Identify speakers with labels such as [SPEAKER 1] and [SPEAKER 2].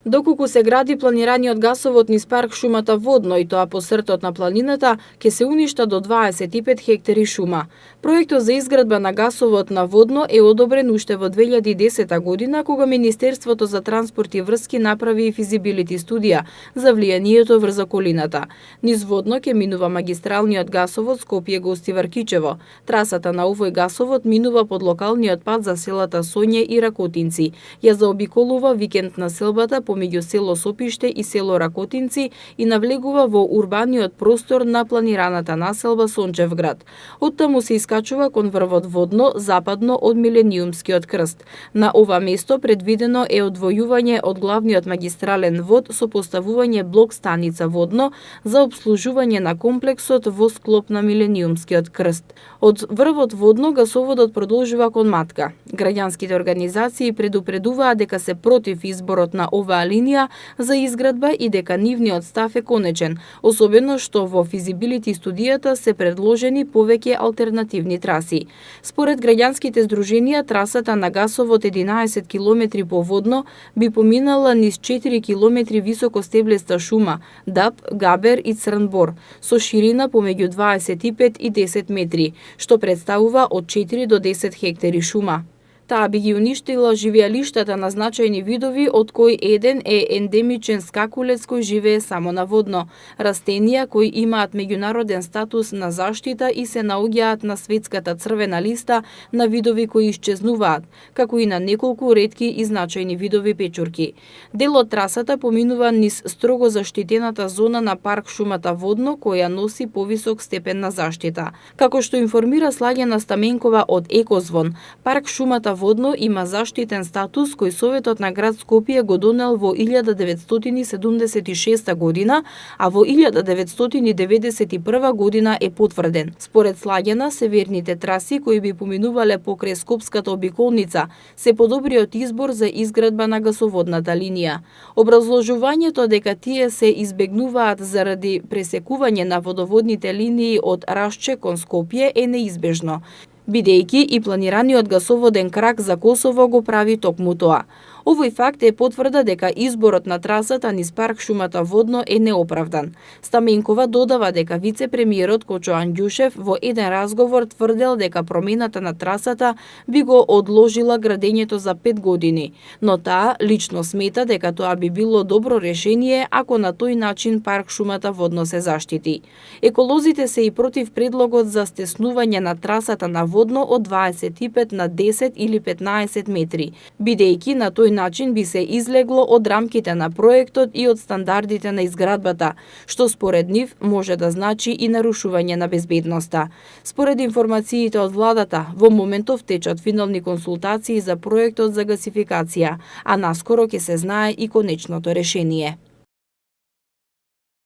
[SPEAKER 1] Доколку се гради планираниот гасовод низ парк шумата Водно и тоа по сртот на планината, ќе се уништа до 25 хектари шума. Проектот за изградба на гасовод на Водно е одобрен уште во 2010 година, кога Министерството за транспорт и врски направи физибилити студија за влијанието врз околината. Низ Водно ќе минува магистралниот гасовод Скопје-Гостивар-Кичево. Трасата на овој гасовод минува под локалниот пат за селата Соње и Ракотинци. Ја заобиколува викенд населбата помеѓу село Сопиште и село Ракотинци и навлегува во урбаниот простор на планираната населба Сончевград. Оттаму се искачува кон врвот Водно, западно од Милениумскиот крст. На ова место предвидено е одвојување од главниот магистрален вод со поставување блок станица Водно за обслужување на комплексот во склоп на Милениумскиот крст. Од врвот Водно гасоводот продолжува кон Матка. Граѓанските организации предупредуваат дека се против изборот на оваа линија за изградба и дека нивниот став е конечен, особено што во физибилити студијата се предложени повеќе алтернативни траси. Според граѓанските здруженија, трасата на гасовод 11 км по Водно би поминала низ 4 км високо стеблеста шума, даб, габер и црн бор, со ширина помеѓу 25 и 10 метри, што представува од 4 до 10 хектари шума. Таа би ги уништила живеалиштата на значајни видови, од кои еден е ендемичен скакулец кој живее само на Водно, растенија кои имаат меѓународен статус на заштита и се наоѓаат на светската црвена листа на видови кои исчезнуваат, како и на неколку ретки и значајни видови печурки. Дел од трасата поминува низ строго заштитената зона на парк шумата Водно, која носи повисок степен на заштита. Како што информира Слаѓана Стаменкова од Екозвон, парк шумата Водно има заштитен статус кој Советот на град Скопје го донел во 1976 година, а во 1991 година е потврден. Според Слаѓана, северните траси кои би поминувале покрај Скопската обиколница се подобриот избор за изградба на гасоводната линија. Образложувањето дека тие се избегнуваат заради пресекување на водоводните линии од Рашче кон Скопје е неизбежно, бидејќи и планираниот гасоводен крак за Косово го прави токму тоа. Овој факт е потврда дека изборот на трасата низ парк шумата Водно е неоправдан. Стаменкова додава дека вице-премиерот Кочо Андјушев во еден разговор тврдел дека промената на трасата би го одложила градењето за 5 години, но таа лично смета дека тоа би било добро решение ако на тој начин парк шумата Водно се заштити. Еколозите се и против предлогот за стеснување на трасата на Водно од 25 на 10 или 15 метри, бидејќи на тој начин би се излегло од рамките на проектот и од стандардите на изградбата, што според нив може да значи и нарушување на безбедноста. Според информациите од владата, во моментов течат финални консултации за проектот за гасификација, а наскоро ќе се знае и конечното решение.